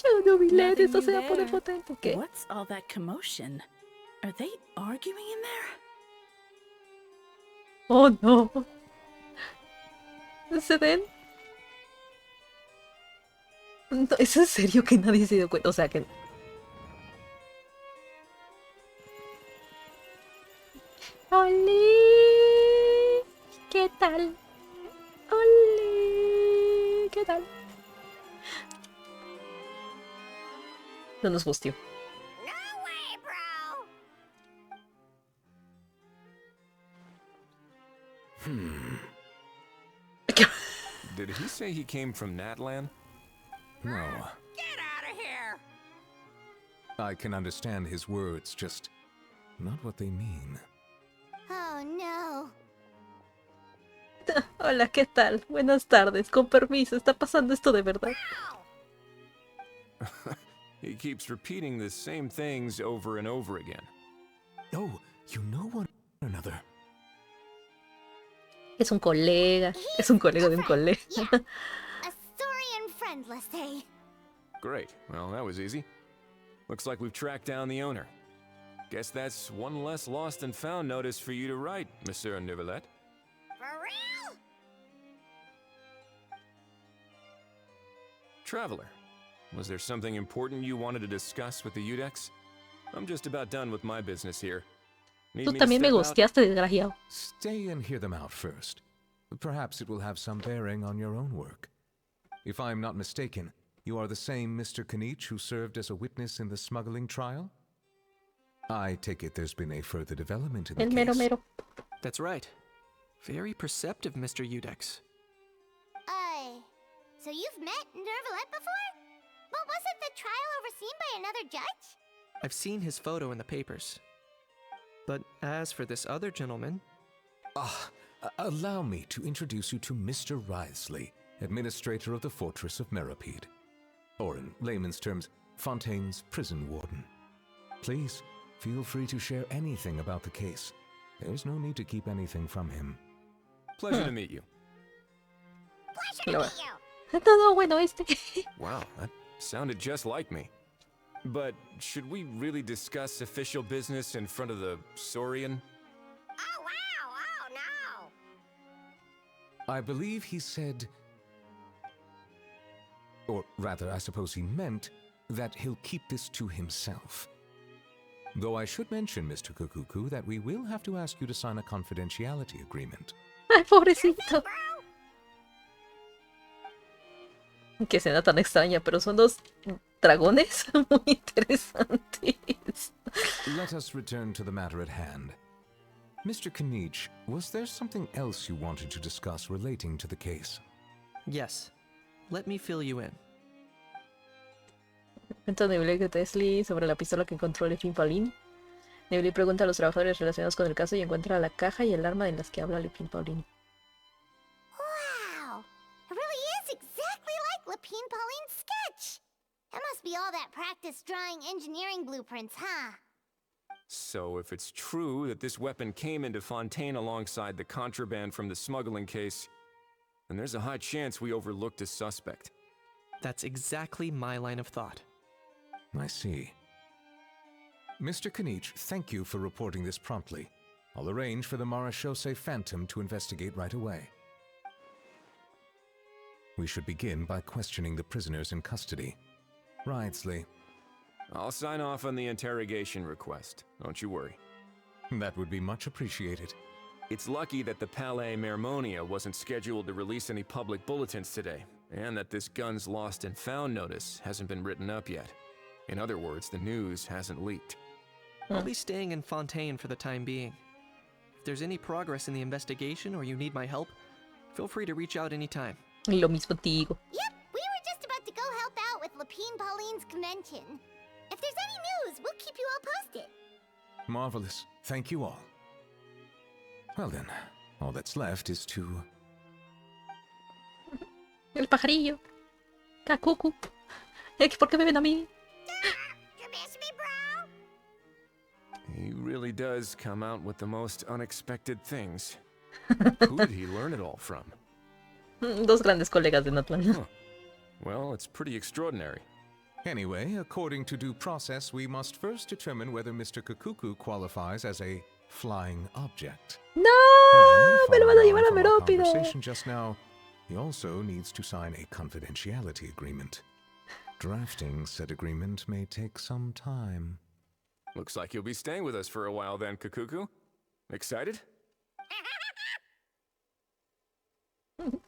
Yo no vi leer, Nothing esto se va a new poner there. potente. ¿Qué? What's all that commotion? Are they arguing in there? Oh no. ¿Se ven? No, ¿es en serio que nadie se dio cuenta? O sea que... ¡Oli! ¿Qué tal? ¡Oli! ¿Qué tal? No nos gustió. No way, bro! Did he say he came from Natlan? No, Get out of here! I can understand his words, just not what they mean. Oh no. Hola, ¿qué tal? Buenas tardes. Con permiso, ¿está pasando esto de verdad? He keeps repeating the same things over and over again. Oh, you know one another. Es un colega. Es un colega de un colega. Yeah. A Saurian friend, let's say. Great. Well, that was easy. Looks like we've tracked down the owner. Guess that's one less lost and found notice for you to write, Monsieur Neuvillette. For real? Traveler, was there something important you wanted to discuss with the Udex? I'm just about done with my business here. Need Tú me to también me step out? gusteaste, desgraciado. Stay and hear them out first. Perhaps it will have some bearing on your own work. If I'm not mistaken, you are the same Mr. Kanich who served as a witness in the smuggling trial? I take it there's been a further development in the El case. mero mero. That's right. Very perceptive, Mr. Udex. So you've met Neuvillette before? Well, wasn't the trial overseen by another judge? I've seen his photo in the papers. But as for this other gentleman, Allow me to introduce you to Mr. Wriothesley, administrator of the Fortress of Meripede. Or in layman's terms, Fontaine's prison warden. Please, feel free to share anything about the case. There's no need to keep anything from him. Pleasure to meet you. Pleasure to meet you. Todo bueno este. Wow, that sounded just like me. But should we really discuss official business in front of the Saurian? Oh, wow. Oh, no. I believe he said, or rather, I suppose he meant, that he'll keep this to himself. Though I should mention, Mr. Cacucu, that we will have to ask you to sign a confidentiality agreement. Ay, pobrecito. Bro? Qué escena tan extraña, pero son dos dragones muy interesantes. Let us return to the matter at hand. Mr. Kanich, was there something else you wanted to discuss relating to the case? yes. Let me fill you in. Cuenta Nebula de Tesli sobre la pistola que encontró Le Paulin. Nebula pregunta a los trabajadores relacionados con el caso y encuentra la caja y el arma de las que habla Le Paulin. Wow. It really is exactly like Lapine Pauline's sketch. That must be all that practice drawing engineering blueprints, huh? So if it's true that this weapon came into Fontaine alongside the contraband from the smuggling case, then there's a high chance we overlooked a suspect. That's exactly my line of thought. I see. Mr. Kanich, thank you for reporting this promptly. I'll arrange for the Marechaussee Phantom to investigate right away. We should begin by questioning the prisoners in custody. Wriothesley. I'll sign off on the interrogation request. Don't you worry. That would be much appreciated. It's lucky that the Palais Mermonia wasn't scheduled to release any public bulletins today, and that this guns lost and found notice hasn't been written up yet. In other words, the news hasn't leaked. I'll be staying in Fontaine for the time being. If there's any progress in the investigation or you need my help, feel free to reach out anytime. Lo mismo digo. Yep, we were just about to go help out with Lapine Pauline's convention. If there's any news, we'll keep you all posted. Marvelous. Thank you all. Well then, all that's left is to... El pajarillo. Cacucu. ¿Por qué me ven a mí? You miss me, bro? He really does come out with the most unexpected things. Who did he learn it all from? Dos grandes colegas de Natlan. Huh. Well, it's pretty extraordinary. Anyway, according to due process, we must first determine whether Mr. Cacucu qualifies as a flying object. ¡No! And ¡Me lo van a following llevar a on from our Merópide! conversation just now, he also needs to sign a confidentiality agreement. Drafting said agreement may take some time. Looks like you'll be staying with us for a while then, Cacucu. Excited?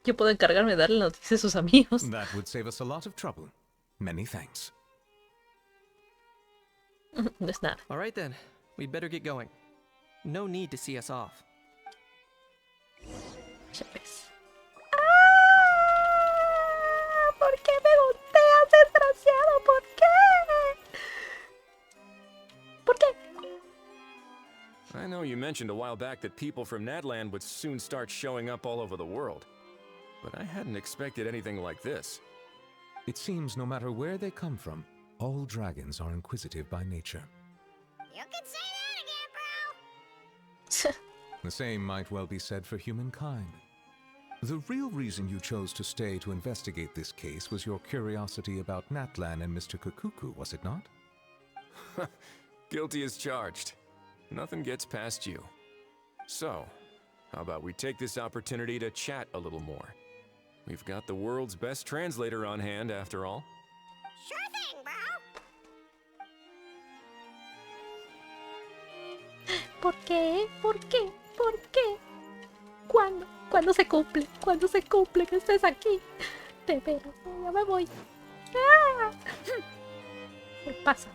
Yo puedo encargarme de darle noticias a sus amigos. That would save us a lot of trouble. Many thanks. No es nada. All right then, we'd better get going. No need to see us off. Ya ves. ¡Ah! ¿Por qué me volteas, desgraciado? ¿Por qué? ¿Por qué? I know you mentioned a while back that people from Nadland would soon start showing up all over the world. But I hadn't expected anything like this. It seems no matter where they come from, all dragons are inquisitive by nature. You can say that again, bro. The same might well be said for humankind. The real reason you chose to stay to investigate this case was your curiosity about Natlan and Mr. Cacucu, was it not? Guilty as charged. Nothing gets past you. So, how about we take this opportunity to chat a little more? We've got the world's best translator on hand, after all. Sure thing, bro. ¿Por qué? ¿Por qué? ¿Por qué? ¿Cuándo? ¿Cuándo se cumple? ¿Cuándo se cumple que estés aquí? Te veo. Ya me voy. ¡Ah! ¿Qué pasa?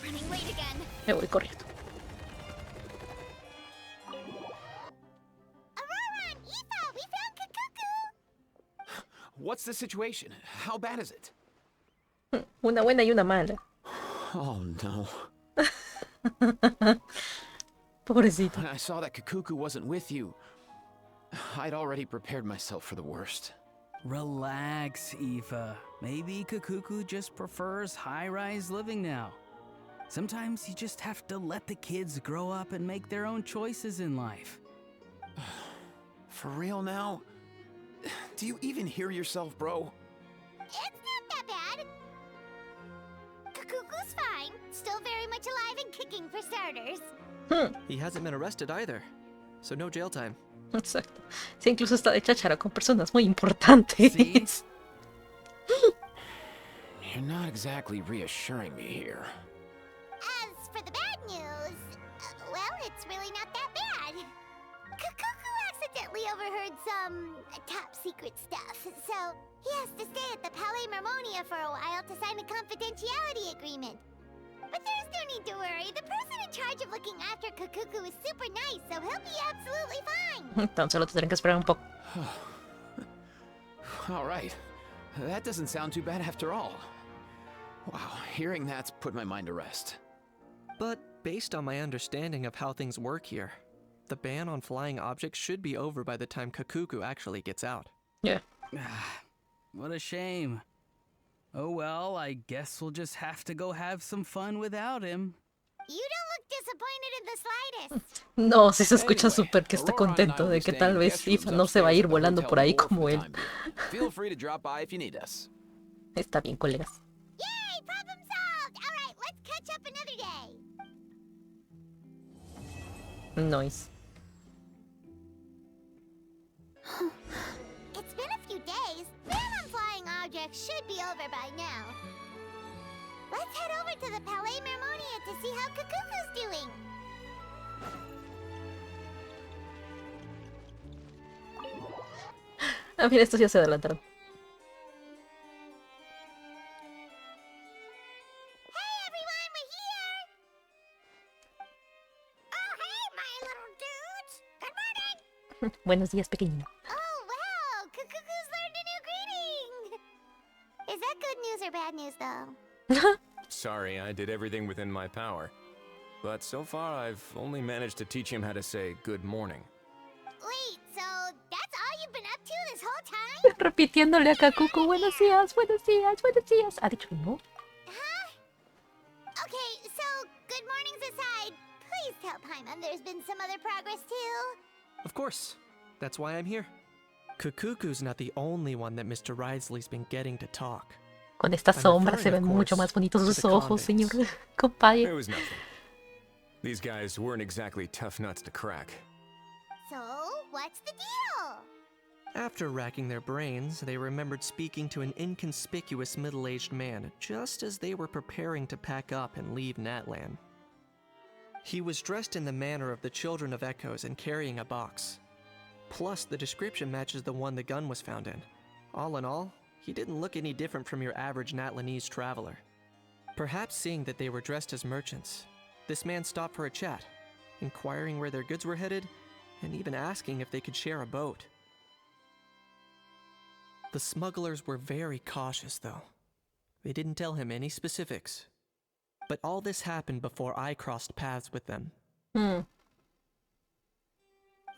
Running late again. Me voy corriendo. Aurora and Aoife, we found Cacucu. What's the situation? How bad is it? Una buena y una mala. Oh no. Pobrecito. When I saw that Cacucu wasn't with you, I'd already prepared myself for the worst. Relax, Aoife. Maybe Cacucu just prefers high-rise living now. Sometimes you just have to let the kids grow up and make their own choices in life. For real now? Do you even hear yourself, bro? It's not that bad. Cacucu's fine. Still very much alive and kicking for starters. He hasn't been arrested either, so no jail time. Exacto. Sí, incluso está de cháchara con personas muy importantes. See? You're not exactly reassuring me here. As for the bad news, well, it's really not that bad. Cacucu accidentally overheard some top secret stuff, so he has to stay at the Palais Mermonia for a while to sign a confidentiality agreement. But there's no need to worry. The person in charge of looking after Cacucu is super nice, so he'll be absolutely fine. Entonces solo tendrán que esperar un poco. All right. That doesn't sound too bad after all. Wow, hearing that's put my mind to rest. But based on my understanding of how things work here, the ban on flying objects should be over by the time Cacucu actually gets out. Yeah. What a shame. Oh well, I guess we'll just have to go have some fun without him. You don't look disappointed in the slightest. No, sí se escucha Anyway, súper que está Aurora and I contento will de be que staying tal in vez guest rooms Ifa no se va a upstairs ir at the volando hotel por ahí more for como the él. time being. Feel free to drop by if you need us. Está bien, colegas. Yay, problem solved! Alright, let's catch up another day. Nice. It's been a few days. Ban on flying objects should be over by now. Let's head over to the Palais Mermonia to see how Cacucu's doing. Ah, mira, estos ya se adelantaron. Hey everyone, we're here! Oh hey, my little dudes! Good morning! Buenos días, pequeño. Oh wow, Cacucu's learned a new greeting! Is that good news or bad news though? Sorry, I did everything within my power. But so far, I've only managed to teach him how to say good morning. Wait, so that's all you've been up to this whole time? Repitiéndole a Cacucu, buenos días, buenos días, buenos días. ¿Ha dicho no? Huh? Okay, so good mornings aside, please tell Paimon there's been some other progress too. Of course. That's why I'm here. Cacucu's not the only one that Mr. Wriothesley's been getting to talk. Con esta I'm sombra referring, se of ven mucho course, más bonitos to sus the ojos, señor convicts. It compadre. was nothing. These guys weren't exactly tough nuts to crack. So, what's the deal? After racking their brains, they remembered speaking to an inconspicuous middle-aged man just as they were preparing to pack up and leave Natlan. He was dressed in the manner of the Children of Echoes and carrying a box. Plus, the description matches the one the gun was found in. All in all, he didn't look any different from your average Natlanese traveler. Perhaps seeing that they were dressed as merchants, this man stopped for a chat, inquiring where their goods were headed, and even asking if they could share a boat. The smugglers were very cautious, though. They didn't tell him any specifics. But all this happened before I crossed paths with them.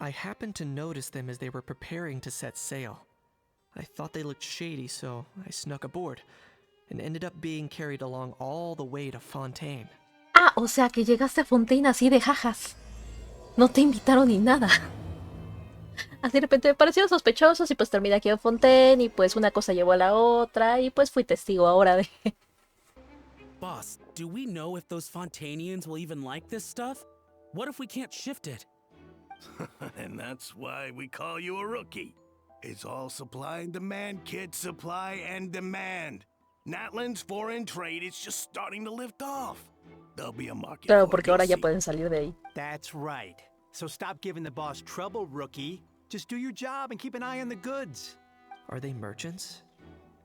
I happened to notice them as they were preparing to set sail. I thought they looked shady, so I snuck aboard, and ended up being carried along all the way to Fontaine. Ah, o sea que llegaste a Fontaine así de jajas. No te invitaron ni nada. Así de repente me parecieron sospechosos y pues terminé aquí en Fontaine y pues una cosa llevó a la otra y pues fui testigo ahora de... Boss, do we know if those Fontainians will even like this stuff? What if we can't shift it? And that's why we call you a rookie. It's all supply and demand, kid. Supply and demand. Natlan's foreign trade is just starting to lift off. There'll be a market. Claro, for it, porque you'll ahora ya see. pueden salir de ahí. That's right. So stop giving the boss trouble, rookie. Just do your job and keep an eye on the goods. Are they merchants?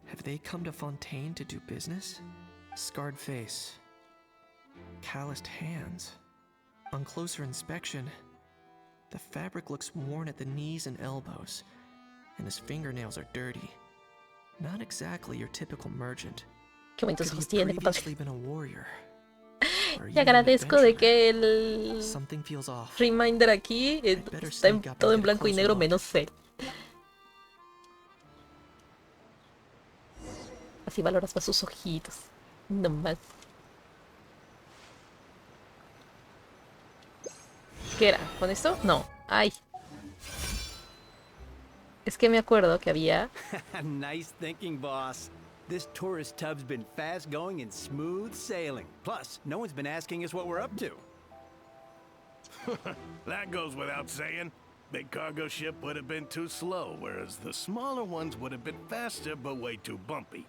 Have they come to Fontaine to do business? Scarred face. Calloused hands. On closer inspection, the fabric looks worn at the knees and elbows, and his fingernails are dirty. Not exactly your typical merchant. Qué bonitos Could ojos he tiene, have compadre. previously been a warrior? Or Y even an agradezco de adventurer? que el Something feels off. Reminder aquí está todo en blanco y negro menos C. Así valoras más sus ojitos. No más. ¿Qué era? ¿Con esto? No. Ay. Es que me acuerdo que había... Nice thinking, boss. This tourist tub's been fast going and smooth sailing. Plus, no one's been asking us what we're up to. That goes without saying. Big cargo ship would have been too slow, whereas the smaller ones would have been faster but way too bumpy.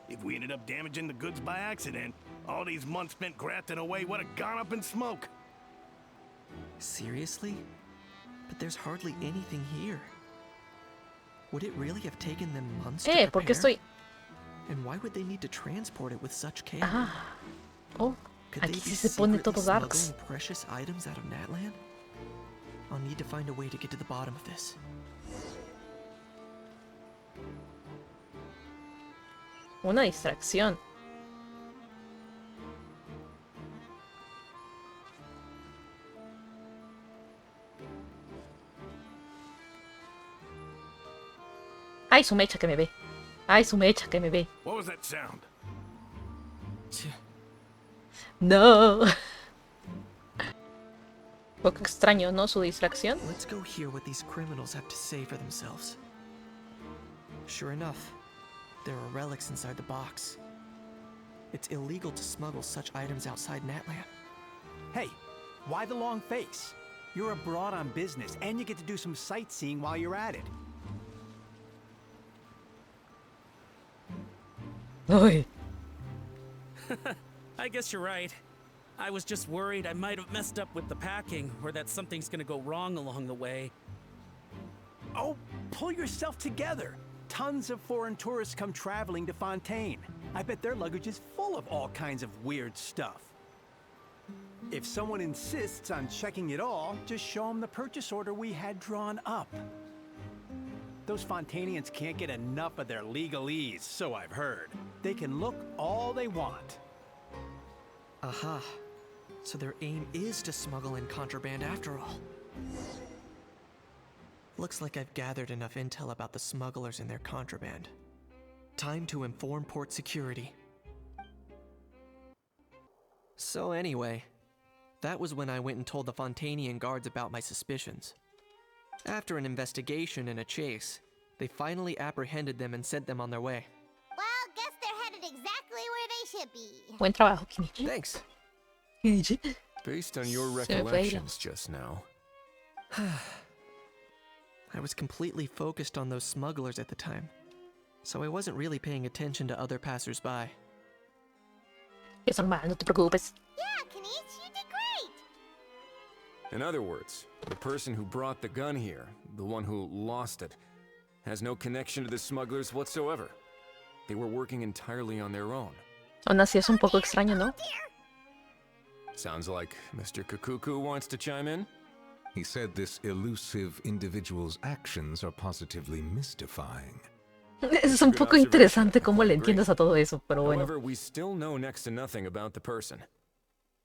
If we ended up damaging the goods by accident, all these months spent grafting away would have gone up in smoke. Seriously? But there's hardly anything here. Would it really have taken them months to prepare? ¿Por qué estoy...? And why would they need to transport it with such care? Ah. Oh, Could aquí they sí be se pone secretly todo darks. smuggling precious items out of Natlan? I'll need to find a way to get to the bottom of this. Una distracción. Ay, su mecha que me ve. Ay, su mecha que me ve. What was that sound? No. Poco extraño, ¿no? Su distracción. Let's go hear what these criminals have to say for themselves. Sure enough, there are relics inside the box. It's illegal to smuggle such items outside Natlan. Hey, why the long face? You're abroad on business, and you get to do some sightseeing while you're at it. Ay. I guess you're right. I was just worried I might have messed up with the packing, or that something's gonna go wrong along the way. Oh, pull yourself together. Tons of foreign tourists come traveling to Fontaine. I bet their luggage is full of all kinds of weird stuff. If someone insists on checking it all, just show them the purchase order we had drawn up. Those Fontainians can't get enough of their legalese, so I've heard. They can look all they want. Aha. So their aim is to smuggle in contraband after all. Looks like I've gathered enough intel about the smugglers and their contraband. Time to inform port security. So anyway, that was when I went and told the Fontainian guards about my suspicions. After an investigation and a chase, they finally apprehended them and sent them on their way. Well, guess they're headed exactly where they should be. Buen trabajo, Kinichi. Thanks. Kinichi. Based on your Se me fue ahí la- recollections just now, I was completely focused on those smugglers at the time, so I wasn't really paying attention to other passersby. Es normal, no te preocupes. Yeah, Kanichi, you did great. in other words, the person who brought the gun here, the one who lost it, has no connection to the smugglers whatsoever. They were working entirely on their own. Aún así es un poco extraño, ¿no? Sounds like Mr. Cacucu wants to chime in? He said this elusive individual's actions are positively mystifying. Es un poco interesante cómo le entiendes a todo eso, pero bueno. However, we still know next to nothing about the person. Ah,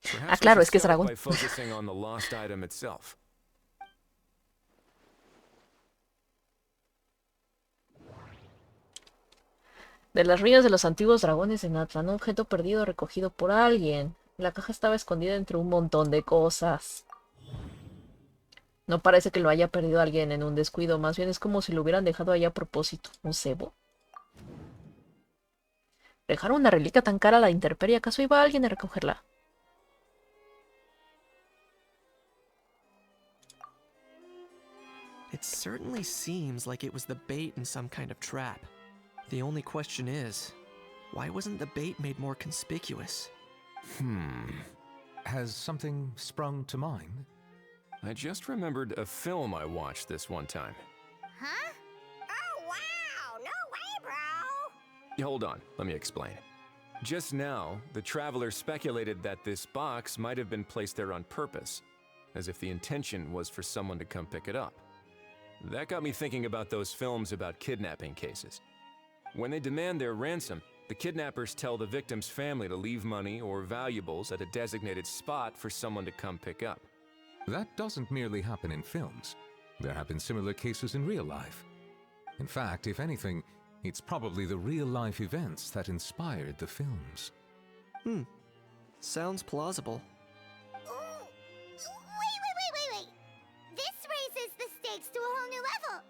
Perhaps we claro, should es que es start dragón. by focusing on the lost item itself. De las ruinas de los antiguos dragones en Atlan, un objeto perdido recogido por alguien. La caja estaba escondida entre un montón de cosas. No parece que lo haya perdido alguien en un descuido, más bien es como si lo hubieran dejado ahí a propósito. ¿Un cebo? ¿Dejaron una reliquia tan cara a la intemperie? ¿Acaso iba alguien a recogerla? It certainly seems like it was the bait in some kind of trap. The only question is, why wasn't the bait made more conspicuous? Has something sprung to mind? I just remembered a film I watched this one time. Huh? Oh, wow! No way, bro! Hold on, let me explain. Just now, the traveler speculated that this box might have been placed there on purpose, as if the intention was for someone to come pick it up. That got me thinking about those films about kidnapping cases. When they demand their ransom, the kidnappers tell the victim's family to leave money or valuables at a designated spot for someone to come pick up. That doesn't merely happen in films. There have been similar cases in real life. In fact, if anything, it's probably the real-life events that inspired the films. Sounds plausible. Ooh. Wait. This raises the stakes to a whole new level.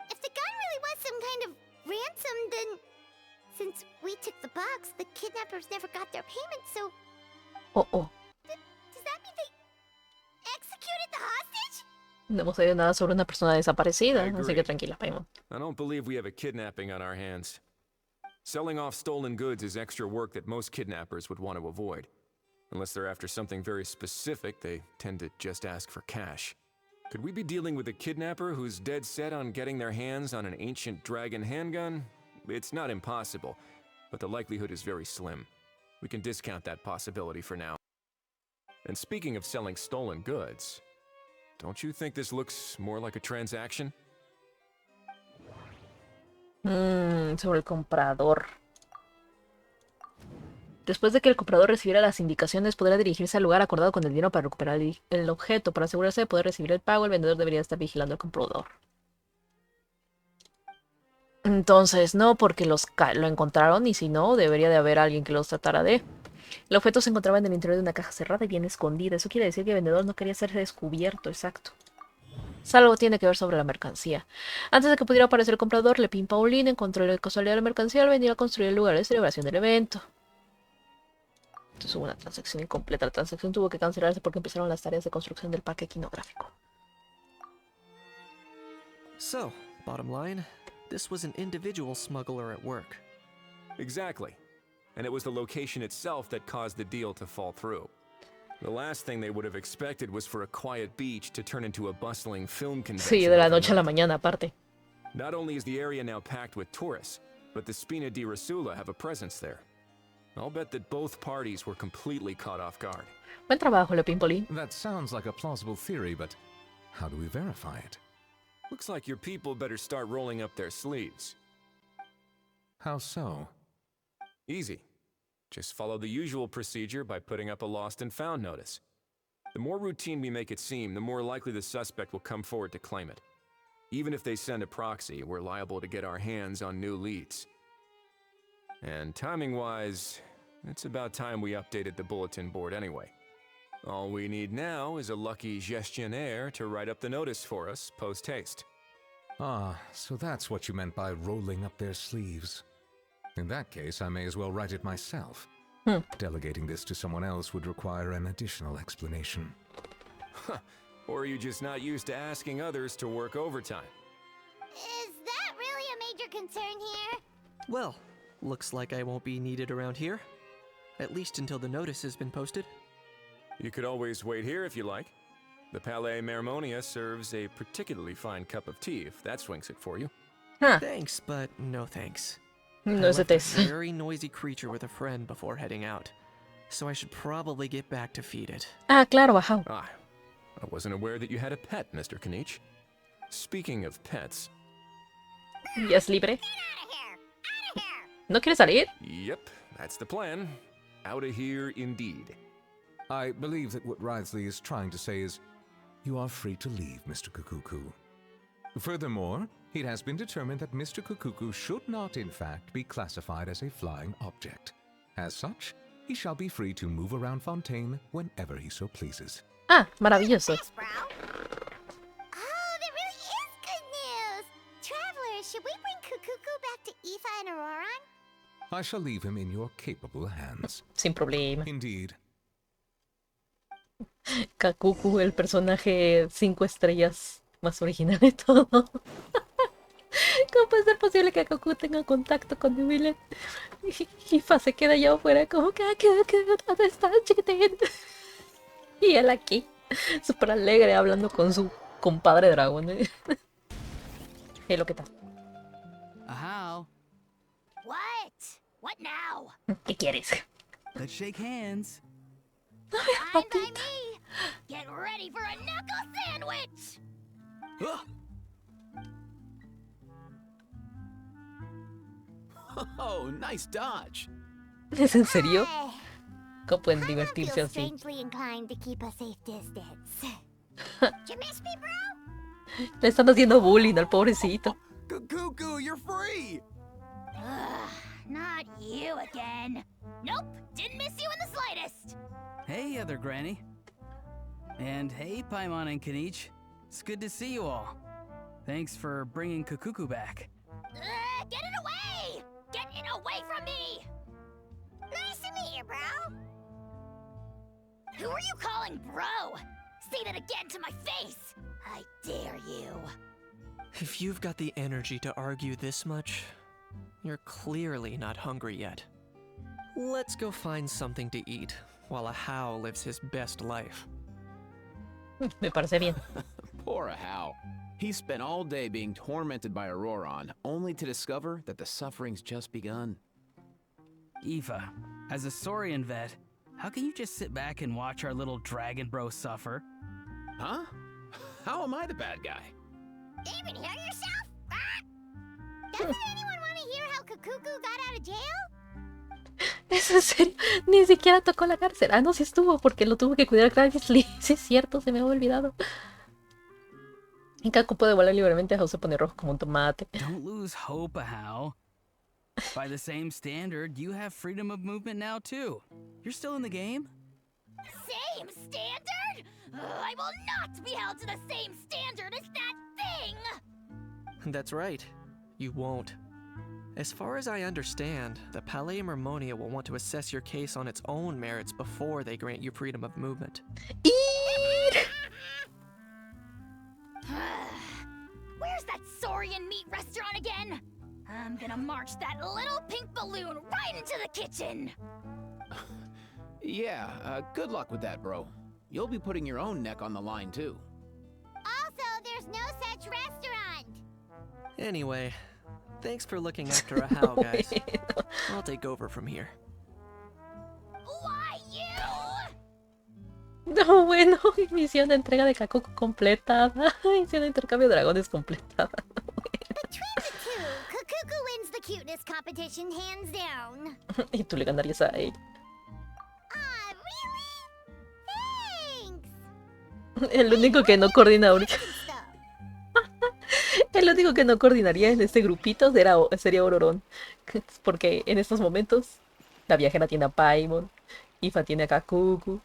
If the gun really was some kind of ransom, then since we took the box, the kidnappers never got their payment, so Oh, oh. does that mean they executed the hostage? No hemos oído nada sobre una persona desaparecida, I así agree. que tranquila, Paimon. I don't believe we have a kidnapping on our hands. Selling off stolen goods is extra work that most kidnappers would want to avoid. Unless they're after something very specific, they tend to just ask for cash. Could we be dealing with a kidnapper who's dead set on getting their hands on an ancient dragon handgun? It's not impossible, but the likelihood is very slim. We can discount that possibility for now. And speaking of selling stolen goods, don't you think this looks more like a transaction? Sobre el comprador. Después de que el comprador recibiera las indicaciones, podrá dirigirse al lugar acordado con el dinero para recuperar el objeto. Para asegurarse de poder recibir el pago, el vendedor debería estar vigilando al comprador. Entonces, no, porque lo encontraron y si no, debería de haber alguien que los tratara de... El objeto se encontraba en el interior de una caja cerrada y bien escondida. Eso quiere decir que el vendedor no quería ser descubierto, exacto. Algo tiene que ver sobre la mercancía. Antes de que pudiera aparecer el comprador, Lepin Pauline encontró la casualidad de la mercancía al venir a construir el lugar de celebración del evento. Entonces hubo una transacción incompleta. La transacción tuvo que cancelarse porque empezaron las tareas de construcción del parque equinográfico. So, bottom line, this was an individual smuggler at work. Exactly. And it was the location itself that caused the deal to fall through. The last thing they would have expected was for a quiet beach to turn into a bustling film convention. Sí, de la noche a la overnight. mañana aparte. Not only is the area now packed with tourists, but the Spina di Rasula have a presence there. I'll bet that both parties were completely caught off guard. Buen trabajo, Lepin Pauline. That sounds like a plausible theory, but how do we verify it? Looks like your people better start rolling up their sleeves. How so? Easy. Just follow the usual procedure by putting up a lost and found notice. The more routine we make it seem, the more likely the suspect will come forward to claim it. Even if they send a proxy, we're liable to get our hands on new leads. And timing-wise, it's about time we updated the bulletin board anyway. All we need now is a lucky gestionnaire to write up the notice for us post-haste. Ah, so that's what you meant by rolling up their sleeves. In that case, I may as well write it myself. Delegating this to someone else would require an additional explanation. Or are you just not used to asking others to work overtime? Is that really a major concern here? Well, looks like I won't be needed around here. At least until the notice has been posted. You could always wait here if you like. The Palais Mermonia serves a particularly fine cup of tea if that swings it for you. Thanks, but no thanks. No I se left te... this very noisy creature with a friend before heading out, so I should probably get back to feed it. Ah, claro, bajao. Ah, I wasn't aware that you had a pet, Mr. Kanich. Speaking of pets... ¿Ya es libre? Get out of here! Out of here! ¿No quiere salir? Yep, that's the plan. Out of here indeed. I believe that what Wriothesley is trying to say is, you are free to leave, Mr. Cacucu. Furthermore, it has been determined that Mr. Cacucu should not, in fact, be classified as a flying object. As such, he shall be free to move around Fontaine whenever he so pleases. Ah, maravilloso. Thanks, bro. Oh, that really is good news! Travelers, should we bring Cacucu back to Aoife and Auroron? I shall leave him in your capable hands. Sin problema. Indeed. Cacucu, el personaje 5 estrellas más original de todo. ¿Cómo puede ser posible que Cacucu tenga contacto con Nubilet? Y Fa se queda allá afuera como que, ¿dónde estás, chiquitín? Y él aquí, súper alegre, hablando con su compadre dragón. Lo que tal. Ahau. What? What now? ¿Qué quieres? Let's shake hands. Fine by me! Get ready for a knuckle sandwich! Oh, nice dodge. ¿Es en serio? Ay, ¿Cómo pueden I don't divertirse feel así? strangely inclined to keep a safe distance. You miss me, bro? Le están haciendo bullying al pobrecito. Cacucu, you're free! Ugh, not you again. Nope, didn't miss you in the slightest. Hey, other granny. And hey, Paimon and Kanich. It's good to see you all. Thanks for bringing Cacucu back. Get it away! Get it away from me! Nice to meet you, bro. Who are you calling bro? Say that again to my face! I dare you. If you've got the energy to argue this much, you're clearly not hungry yet. Let's go find something to eat while Ahau lives his best life. Me parece bien. Poor Ahau. He spent all day being tormented by Auroron, only to discover that the suffering's just begun. Aoife, as a Saurian vet, how can you just sit back and watch our little dragon bro suffer? Huh? How am I the bad guy? Even hear yourself? Ah! Doesn't anyone want to hear how Cacucu got out of jail? ¿Es en serio? Ni siquiera tocó la cárcel. Ah, no, sí estuvo, porque lo tuvo que cuidar Gravely. Sí es cierto, se me había olvidado. Y Cacu puede volar libremente, Ahau se pone rojo como un tomate. Don't lose hope, Ahau. By the same standard, you have freedom of movement now too. You're still in the game? Same standard? I will not be held to the same standard as that thing! That's right. You won't. As far as I understand, the Palais Mermonia will want to assess your case on its own merits before they grant you freedom of movement. Where's that Saurian meat restaurant again? I'm gonna march that little pink balloon right into the kitchen! Yeah, good luck with that, bro. You'll be putting your own neck on the line, too. Also, there's no such restaurant! Anyway, thanks for looking after Ahau, guys. I'll take over from here. Why you? No, bueno, misión de entrega de Cacucu completada. Misión de intercambio de dragones completada. Between the two, Cacucu wins the cuteness competition hands down. Y tú le ganarías a él. Ah, really? Thanks! El único que no coordina ahorita. Stuff. El único que no coordinaría en este grupito sería Auroron. Porque en estos momentos la viajera tiene a Paimon, Aoife tiene a Cacucu.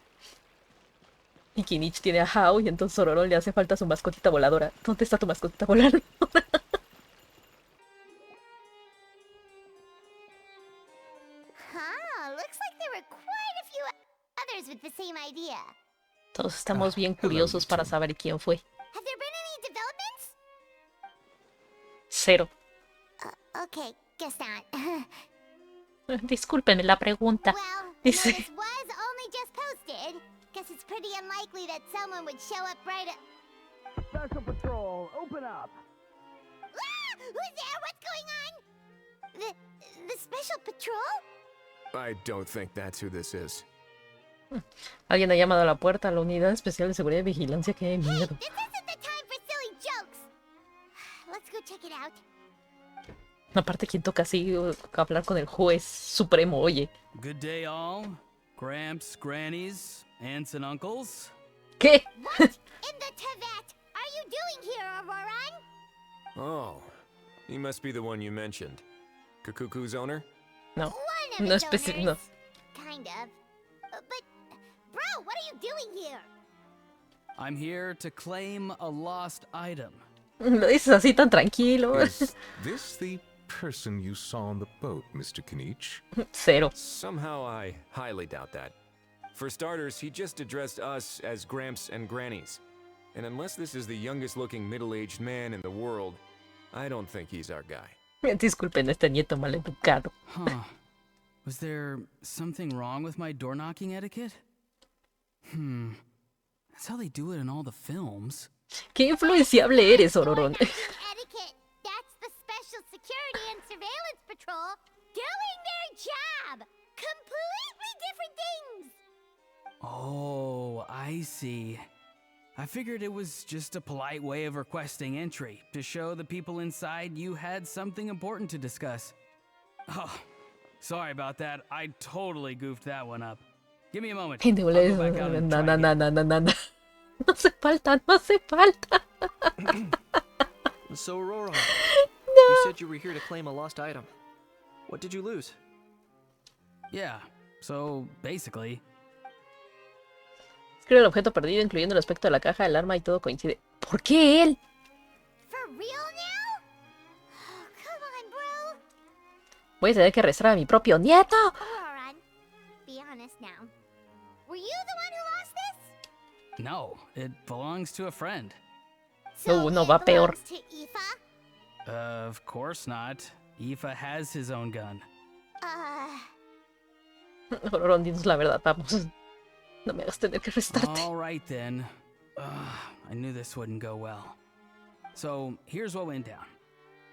Y Kinich tiene a Hao y entonces Ororon le hace falta su mascotita voladora. ¿Dónde está tu mascotita voladora? Huh, looks like there were quite a few others with the same idea. Todos estamos bien hello, curiosos you para two. saber quién fue. Have there been any developments? 0. Okay, guess not. Discúlpenme la pregunta. Well, the Dice. notice was only just posted. Guess it's pretty unlikely that someone would show up right at... Special Patrol, open up! Ah! Who's there? What's going on? The Special Patrol? I don't think that's who this is. Alguien ha llamado a la puerta a la Unidad Especial de Seguridad y Vigilancia. ¡Qué miedo! This isn't the time for silly jokes. Let's go check it out. Aparte, ¿quién toca así hablar con el juez supremo? Oye. Good day, all. Gramps, grannies, aunts, and uncles. ¿Qué? What in the Tibet are you doing here, Auroran? Oh, he must be the one you mentioned. Cacucu's owner? No. One of No his especi- no. owners. Kind of. But, bro, what are you doing here? I'm here to claim a lost item. Lo dices así tan tranquilo. Is this the person you saw on the boat, Mr. Kinich? 0. Somehow I highly doubt that. For starters, he just addressed us as Gramps and Grannies. And unless this is the youngest looking middle-aged man in the world, I don't think he's our guy. Disculpen este nieto maleducado. Huh. Was there something wrong with my door knocking etiquette? That's how they do it in all the films. Qué influenciable eres, Ororon. Etiquette. That's the Special Security and Surveillance Patrol doing their job. Completely different things. Oh, I see. I figured it was just a polite way of requesting entry to show the people inside you had something important to discuss. Oh, sorry about that. I totally goofed that one up. Give me a moment. Y I'll no, go back out and try again. no hace falta, no hace falta. So, Auroran, you said you were here to claim a lost item. What did you lose? Yeah, so basically, Escribe el objeto perdido, incluyendo el aspecto de la caja, el arma y todo coincide. ¿Por qué él? For real now? Oh, come on, bro. Voy a tener que arrestar a mi propio nieto. Auroran, be honest now. Were you the one who lost this? no, it belongs to a friend. So no, it va peor. belongs to Aoife? Of course not. Aoife has his own gun. Ororon, dinos la verdad, vamos. No me hagas tener que arrestarte. All right then. I knew this wouldn't go well. So here's what went down.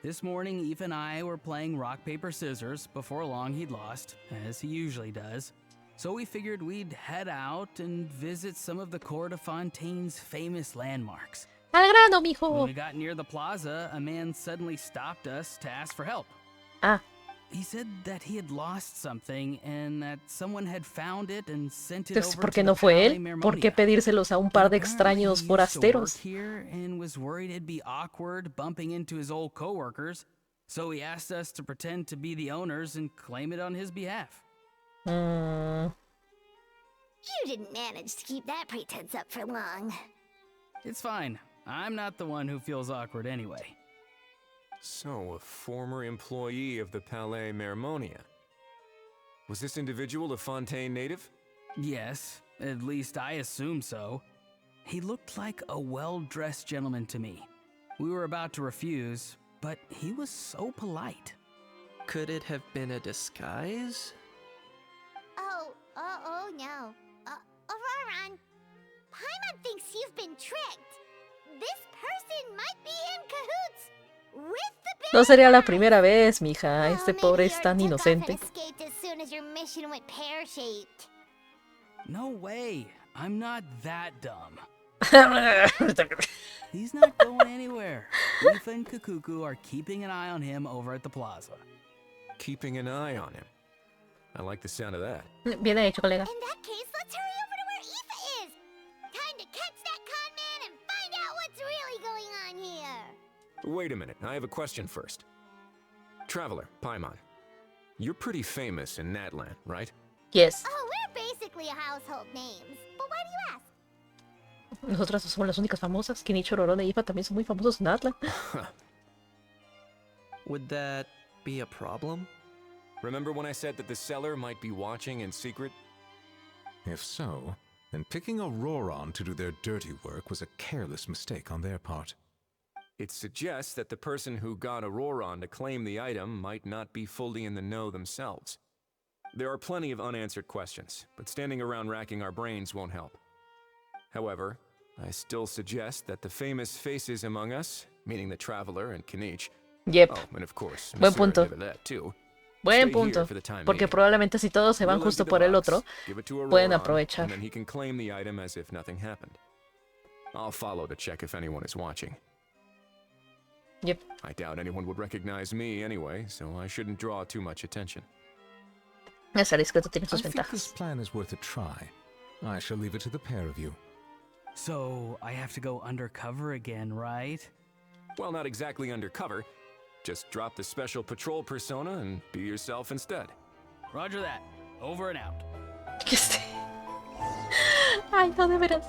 This morning, Eve and I were playing rock, paper, scissors. Before long, he'd lost, as he usually does. So we figured we'd head out and visit some of the Court of Fontaine's famous landmarks. Al grano, When mijo. we got near the plaza, a man suddenly stopped us to ask for help. Ah, He said that he had lost something and that someone had found it and sent it entonces, over ¿por to qué the no fue Palais él? ¿Por qué Mermonia. pedírselos a un par de Apparently, extraños he used to work forasteros? here and was worried it'd be awkward bumping into his old coworkers, so he asked us to pretend to be the owners and claim it on his behalf. Mm, You didn't manage to keep that pretense up for long. It's fine. I'm not the one who feels awkward anyway. So, a former employee of the Palais Mermonia. Was this individual a Fontaine native? Yes, at least I assume so. He looked like a well-dressed gentleman to me. We were about to refuse, but he was so polite. Could it have been a disguise? Oh no. Auroran, Paimon thinks you've been tricked. This person might be in cahoots with the no sería la bad primera vez, mija. guys. Este Maybe pobre you es tan took off and inocente. escaped as soon as your mission went pear-shaped. No way. I'm not that dumb. He's not going anywhere. Aoife and Cacucu are keeping an eye on him over at the plaza. Keeping an eye on him. I like the sound of that. Bien hecho, colega. In that case, let's hurry over to where Aoife is. Time to catch that con man and find out what's really going on here. Wait a minute, I have a question first. Traveler, Paimon. You're pretty famous in Natlan, right? Yes. Oh, we're basically household names. But why do you ask? Nosotras no somos las únicas famosas. Kinichi, Rorón e Ifa también son muy famosos en Atlan. Would that be a problem? Remember when I said that the seller might be watching in secret? If so, then picking Auroron to do their dirty work was a careless mistake on their part. It suggests that the person who got Auroron to claim the item might not be fully in the know themselves. There are plenty of unanswered questions, but standing around racking our brains won't help. However, I still suggest that the famous faces among us, meaning the Traveler and Kinich, Yep. oh, and of course, Buen Monsieur punto. Nevelet too, Buen stay punto. here for the time Porque being. probablemente si todos se van We'll justo empty por the el box, otro, give it to pueden Auroron, aprovechar. and then he can claim the item as if nothing happened. I'll follow to check if anyone is watching. Yep. I doubt anyone would recognize me anyway, so I shouldn't draw too much attention. Esa discreto tiene I sus think this ventajas. plan is worth a try. I shall leave it to the pair of you. So, I have to go undercover again, right? Well, not exactly undercover. Just drop the special patrol persona and be yourself instead. Roger that. Over and out. Ay, no, de veras.